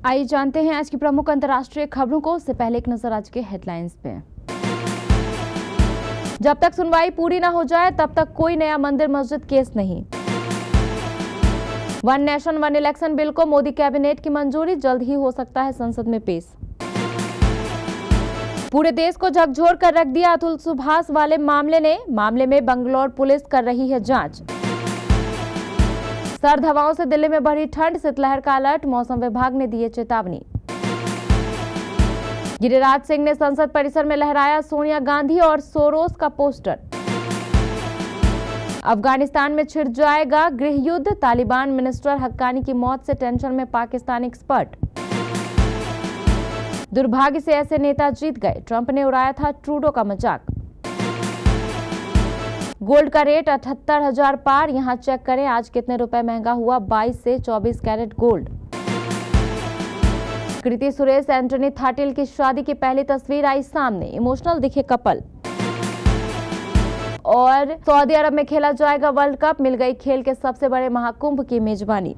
आइए जानते हैं आज की प्रमुख अंतर्राष्ट्रीय खबरों को। उससे पहले एक नजर आज के हेडलाइंस पे। जब तक सुनवाई पूरी ना हो जाए तब तक कोई नया मंदिर मस्जिद केस नहीं। One nation one election bill को मोदी कैबिनेट की मंजूरी, जल्द ही हो सकता है संसद में पेश। पूरे देश को झकझोर कर रख दिया अतुल सुभाष वाले मामले में बंगलौर पुलिस कर रही है जांच। सर्द हवाओं से दिल्ली में बढ़ी ठंड, शीतलहर का अलर्ट, मौसम विभाग ने दी चेतावनी। गिरिराज सिंह ने संसद परिसर में लहराया सोनिया गांधी और सोरोस का पोस्टर। अफगानिस्तान में छिड़ जाएगा गृह युद्ध, तालिबान मिनिस्टर हक्कानी की मौत से टेंशन में पाकिस्तानी एक्सपर्ट। दुर्भाग्य से ऐसे नेता जीत गए, ट्रंप ने उड़ाया था ट्रूडो का मजाक। गोल्ड का रेट 78,000 पार, यहां चेक करें आज कितने रुपए महंगा हुआ 22 से 24 कैरेट गोल्ड। कृति सुरेश एंटनी थाटिल की शादी की पहली तस्वीर आई सामने, इमोशनल दिखे कपल। और सऊदी अरब में खेला जाएगा वर्ल्ड कप, मिल गई खेल के सबसे बड़े महाकुंभ की मेजबानी।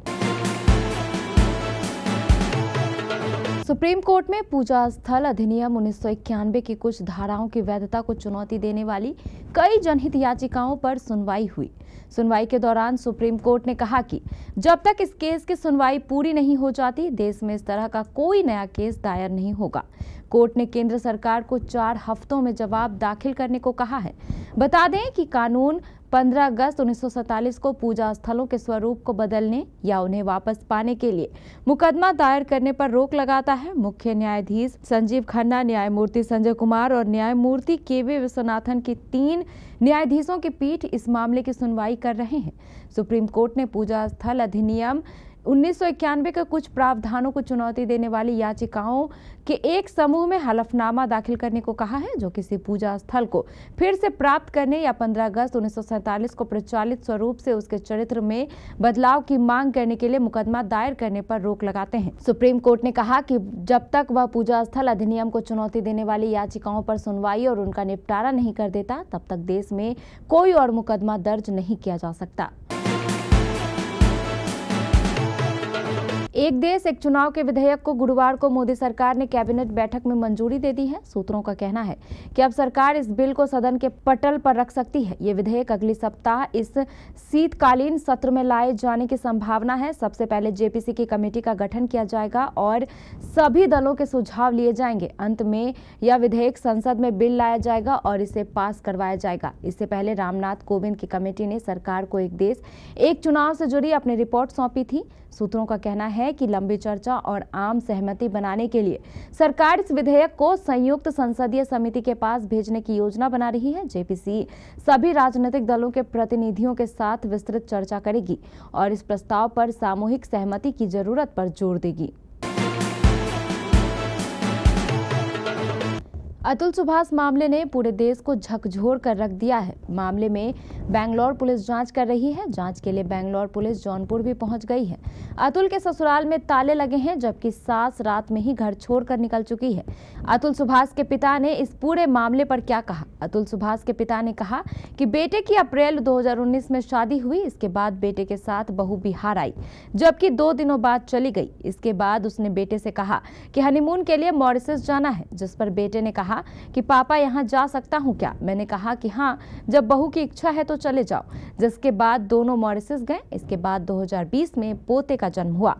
सुप्रीम कोर्ट में पूजा स्थल अधिनियम 1991 की कुछ धाराओं की वैधता को चुनौती देने वाली कई जनहित याचिकाओं पर सुनवाई हुई। सुनवाई के दौरान सुप्रीम कोर्ट ने कहा कि जब तक इस केस की सुनवाई पूरी नहीं हो जाती, देश में इस तरह का कोई नया केस दायर नहीं होगा। कोर्ट ने केंद्र सरकार को 4 हफ्तों में जवाब दाखिल करने को कहा है। बता दें कि कानून 15 अगस्त 1947 को पूजा स्थलों के स्वरूप को बदलने या उन्हें वापस पाने के लिए मुकदमा दायर करने पर रोक लगाता है। मुख्य न्यायाधीश संजीव खन्ना, न्यायमूर्ति संजय कुमार और न्यायमूर्ति के.वी. विश्वनाथन की 3 न्यायाधीशों की पीठ इस मामले की सुनवाई कर रहे हैं। सुप्रीम कोर्ट ने पूजा स्थल अधिनियम 1991 के कुछ प्रावधानों को चुनौती देने वाली याचिकाओं के एक समूह में हलफनामा दाखिल करने को कहा है, जो किसी पूजा स्थल को फिर से प्राप्त करने या 15 अगस्त 1947 को प्रचलित स्वरूप से उसके चरित्र में बदलाव की मांग करने के लिए मुकदमा दायर करने पर रोक लगाते हैं। सुप्रीम कोर्ट ने कहा कि जब तक वह पूजा स्थल अधिनियम को चुनौती देने वाली याचिकाओं पर सुनवाई और उनका निपटारा नहीं कर देता, तब तक देश में कोई और मुकदमा दर्ज नहीं किया जा सकता। एक देश एक चुनाव के विधेयक को गुरुवार को मोदी सरकार ने कैबिनेट बैठक में मंजूरी दे दी है। सूत्रों का कहना है कि अब सरकार इस बिल को सदन के पटल पर रख सकती है। ये विधेयक अगले सप्ताह इस शीतकालीन सत्र में लाए जाने की संभावना है। सबसे पहले जेपीसी की कमेटी का गठन किया जाएगा और सभी दलों के सुझाव लिए जाएंगे। अंत में यह विधेयक संसद में बिल लाया जाएगा और इसे पास करवाया जाएगा। इससे पहले रामनाथ कोविंद की कमेटी ने सरकार को एक देश एक चुनाव से जुड़ी अपनी रिपोर्ट सौंपी थी। सूत्रों का कहना है कि लंबी चर्चा और आम सहमति बनाने के लिए सरकार इस विधेयक को संयुक्त संसदीय समिति के पास भेजने की योजना बना रही है। जेपीसी सभी राजनीतिक दलों के प्रतिनिधियों के साथ विस्तृत चर्चा करेगी और इस प्रस्ताव पर सामूहिक सहमति की जरूरत पर जोर देगी। अतुल सुभाष मामले ने पूरे देश को झकझोर कर रख दिया है। मामले में बेंगलौर पुलिस जांच कर रही है। जांच के लिए बेंगलौर पुलिस जौनपुर भी पहुंच गई है। अतुल के ससुराल में ताले लगे हैं, जबकि सास रात में ही घर छोड़कर निकल चुकी है। अतुल सुभाष के पिता ने इस पूरे मामले पर क्या कहा? अतुल सुभाष के पिता ने कहा कि बेटे की अप्रैल 2019 में शादी हुई। इसके बाद बेटे के साथ बहू बिहार आई, जबकि 2 दिनों बाद चली गई। इसके बाद उसने बेटे से कहा कि हनीमून के लिए मॉरिशस जाना है, जिस पर बेटे ने कहा कि पापा यहाँ जा सकता हूँ क्या? मैंने कहा कि हाँ, जब बहू की इच्छा है तो चले जाओ। जिसके बाद दोनों मॉरिशस गए। इसके बाद 2020 में पोते का जन्म हुआ।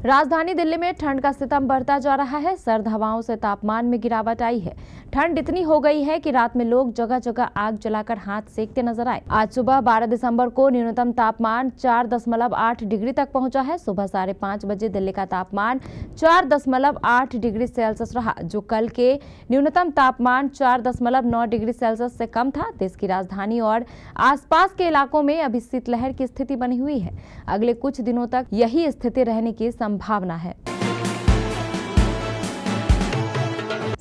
राजधानी दिल्ली में ठंड का सितम बढ़ता जा रहा है। सर्द हवाओं से तापमान में गिरावट आई है। ठंड इतनी हो गई है कि रात में लोग जगह जगह आग जलाकर हाथ सेकते नजर आए। आज सुबह 12 दिसंबर को न्यूनतम तापमान 4.8 डिग्री तक पहुंचा है। सुबह 5:30 बजे दिल्ली का तापमान 4.8 डिग्री सेल्सियस रहा, जो कल के न्यूनतम तापमान 4.9 डिग्री सेल्सियस से कम था। देश की राजधानी और आसपास के इलाकों में अभी शीतलहर की स्थिति बनी हुई है। अगले कुछ दिनों तक यही स्थिति रहने की संभावना है।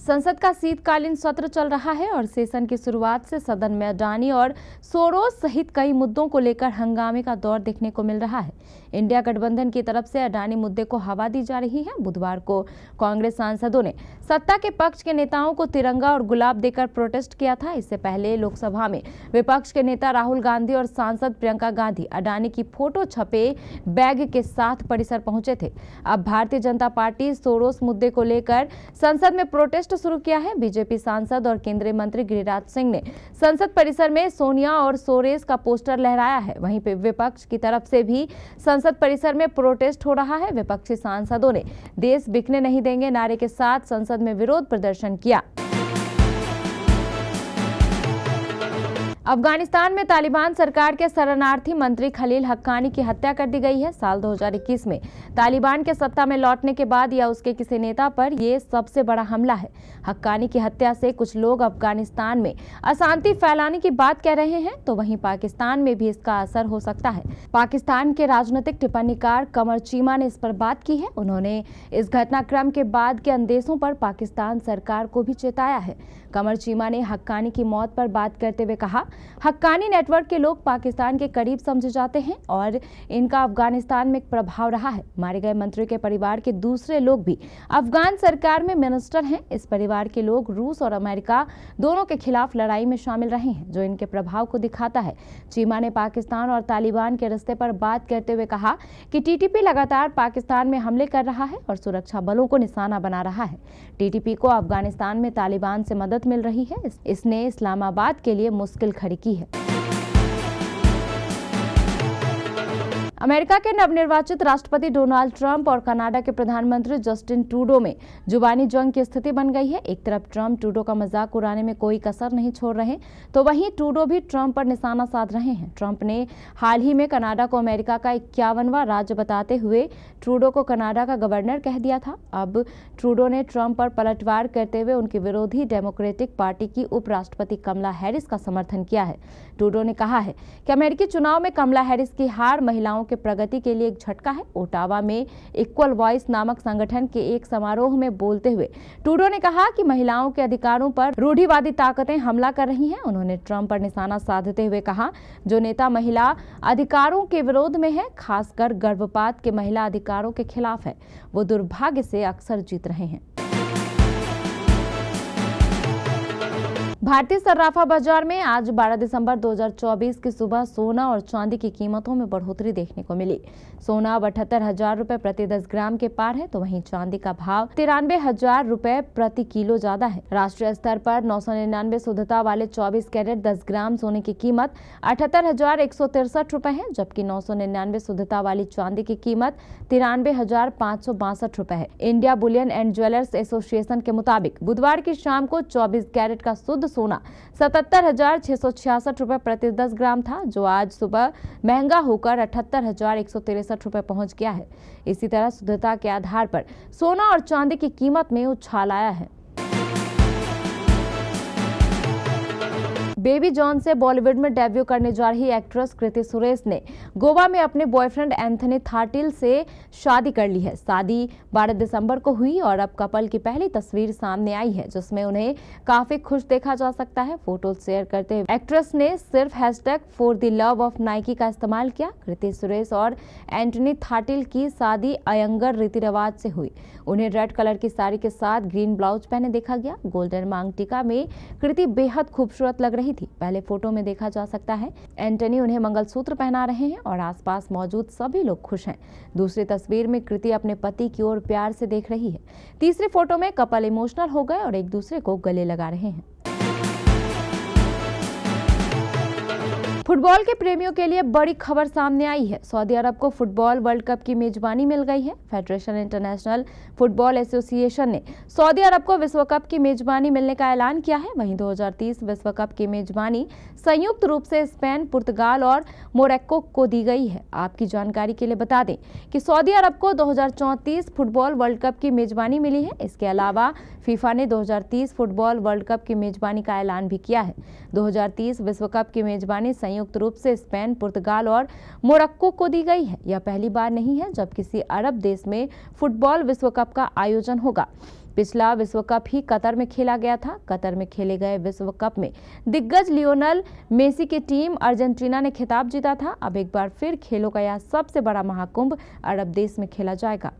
संसद का शीतकालीन सत्र चल रहा है और सेशन की शुरुआत से सदन में अडानी और सोरोस सहित कई मुद्दों को लेकर हंगामे का दौर देखने को मिल रहा है। इंडिया गठबंधन की तरफ से अडानी मुद्दे को हवा दी जा रही है। बुधवार को कांग्रेस सांसदों ने सत्ता के पक्ष के नेताओं को तिरंगा और गुलाब देकर प्रोटेस्ट किया था। इससे पहले लोकसभा में विपक्ष के नेता राहुल गांधी और सांसद प्रियंका गांधी अडानी की फोटो छपे बैग के साथ परिसर पहुंचे थे। अब भारतीय जनता पार्टी सोरोस मुद्दे को लेकर संसद में प्रोटेस्ट शुरू किया है। बीजेपी सांसद और केंद्रीय मंत्री गिरिराज सिंह ने संसद परिसर में सोनिया और सोरेस का पोस्टर लहराया है। वहीं पे विपक्ष की तरफ से भी संसद परिसर में प्रोटेस्ट हो रहा है। विपक्षी सांसदों ने देश बिकने नहीं देंगे नारे के साथ संसद में विरोध प्रदर्शन किया। अफगानिस्तान में तालिबान सरकार के शरणार्थी मंत्री खलील हक्कानी की हत्या कर दी गई है। साल 2021 में तालिबान के सत्ता में लौटने के बाद या उसके किसी नेता पर यह सबसे बड़ा हमला है। हक्कानी की हत्या से कुछ लोग अफगानिस्तान में अशांति फैलाने की बात कह रहे हैं, तो वहीं पाकिस्तान में भी इसका असर हो सकता है। पाकिस्तान के राजनीतिक टिप्पणीकार कमर चीमा ने इस पर बात की है। उन्होंने इस घटनाक्रम के बाद के अंदेशों पर पाकिस्तान सरकार को भी चेताया है। कमर चीमा ने हक्कानी की मौत पर बात करते हुए कहा, हक्कानी नेटवर्क के लोग पाकिस्तान के करीब समझे जाते हैं और इनका अफगानिस्तान में एक प्रभाव रहा है। मारे गए मंत्री के परिवार के दूसरे लोग भी अफगान सरकार में मिनिस्टर हैं। इस परिवार के लोग रूस और अमेरिका दोनों के खिलाफ लड़ाई में शामिल रहे हैं, जो इनके प्रभाव को दिखाता है। चीमा ने पाकिस्तान और तालिबान के रिश्ते पर बात करते हुए कहा कि टीटीपी लगातार पाकिस्तान में हमले कर रहा है और सुरक्षा बलों को निशाना बना रहा है। टीटीपी को अफगानिस्तान में तालिबान से मदद मिल रही है। इसने इस्लामाबाद के लिए मुश्किल खड़ी की है। अमेरिका के नवनिर्वाचित राष्ट्रपति डोनाल्ड ट्रंप और कनाडा के प्रधानमंत्री जस्टिन ट्रूडो में जुबानी जंग की स्थिति बन गई है। एक तरफ ट्रंप ट्रूडो का मजाक उड़ाने में कोई कसर नहीं छोड़ रहे, तो वहीं ट्रूडो भी ट्रंप पर निशाना साध रहे हैं। ट्रंप ने हाल ही में कनाडा को अमेरिका का 51वां राज्य बताते हुए ट्रूडो को कनाडा का गवर्नर कह दिया था। अब ट्रूडो ने ट्रंप पर पलटवार करते हुए उनकी विरोधी डेमोक्रेटिक पार्टी की उपराष्ट्रपति कमला हैरिस का समर्थन किया है। ट्रूडो ने कहा है कि अमेरिकी चुनाव में कमला हैरिस की हार महिलाओं के प्रगति के लिए एक झटका है। ओटावा में इक्वल वॉइस नामक संगठन के एक समारोह में बोलते हुए ट्रूडो ने कहा कि महिलाओं के अधिकारों पर रूढ़िवादी ताकतें हमला कर रही हैं। उन्होंने ट्रंप पर निशाना साधते हुए कहा, जो नेता महिला अधिकारों के विरोध में है, खासकर गर्भपात के महिला अधिकारों के खिलाफ है, वो दुर्भाग्य से अक्सर जीत रहे हैं। भारतीय सर्राफा बाजार में आज 12 दिसंबर 2024 की सुबह सोना और चांदी की कीमतों में बढ़ोतरी देखने को मिली। सोना अब 78,000 रुपए प्रति 10 ग्राम के पार है, तो वहीं चांदी का भाव 93,000 रुपए प्रति किलो ज्यादा है। राष्ट्रीय स्तर पर 999 शुद्धता वाले 24 कैरेट 10 ग्राम सोने की कीमत 78,163 रुपए है, जबकि 999 शुद्धता वाली चांदी की कीमत 93,562 रुपए है। India Boolean and jewellers association के मुताबिक बुधवार की शाम को 24 कैरेट का शुद्ध सोना 77,666 रुपए प्रति 10 ग्राम था, जो आज सुबह महंगा होकर 78,163 रुपए पहुंच गया है। इसी तरह शुद्धता के आधार पर सोना और चांदी की कीमत में उछाल आया है। बेबी जॉन से बॉलीवुड में डेब्यू करने जा रही एक्ट्रेस कृति सुरेश ने गोवा में अपने बॉयफ्रेंड एंथनी थाटिल से शादी कर ली है। शादी 12 दिसंबर को हुई और अब कपल की पहली तस्वीर सामने आई है, जिसमें उन्हें काफी खुश देखा जा सकता है। फोटो शेयर करते हुए एक्ट्रेस ने सिर्फ #ForTheLoveOfNike का इस्तेमाल किया। कृति सुरेश और एंथनी थाटिल की शादी अयंगर रीति रिवाज से हुई। उन्हें रेड कलर की साड़ी के साथ ग्रीन ब्लाउज पहने देखा गया। गोल्डन मांग टीका में कृति बेहद खूबसूरत लग रही थी। पहले फोटो में देखा जा सकता है एंटनी उन्हें मंगलसूत्र पहना रहे हैं और आसपास मौजूद सभी लोग खुश हैं। दूसरी तस्वीर में कृति अपने पति की ओर प्यार से देख रही है। तीसरी फोटो में कपल इमोशनल हो गए और एक दूसरे को गले लगा रहे हैं। फुटबॉल के प्रेमियों के लिए बड़ी खबर सामने आई है। सऊदी अरब को फुटबॉल वर्ल्ड कप की मेजबानी मिल गई है। फेडरेशन इंटरनेशनल फुटबॉल एसोसिएशन ने सऊदी अरब को विश्व कप की मेजबानी मिलने का ऐलान किया है। वहीं 2030 विश्व कप की मेजबानी संयुक्त रूप से स्पेन, पुर्तगाल और मोरक्को को दी गई है। आपकी जानकारी के लिए बता दें कि सऊदी अरब को 2034 फुटबॉल वर्ल्ड कप की मेजबानी मिली है। इसके अलावा फीफा ने 2030 फुटबॉल वर्ल्ड कप की मेजबानी का ऐलान भी किया है। 2030 विश्व कप की मेजबानी संयुक्त रूप से स्पेन, पुर्तगाल और मोरक्को को दी गई है। यह पहली बार नहीं है जब किसी अरब देश में फुटबॉल विश्व कप का आयोजन होगा। पिछला विश्व कप ही कतर में खेला गया था। कतर में खेले गए विश्व कप में दिग्गज लियोनेल मेसी की टीम अर्जेंटीना ने खिताब जीता था। अब एक बार फिर खेलों का यह सबसे बड़ा महाकुंभ अरब देश में खेला जाएगा।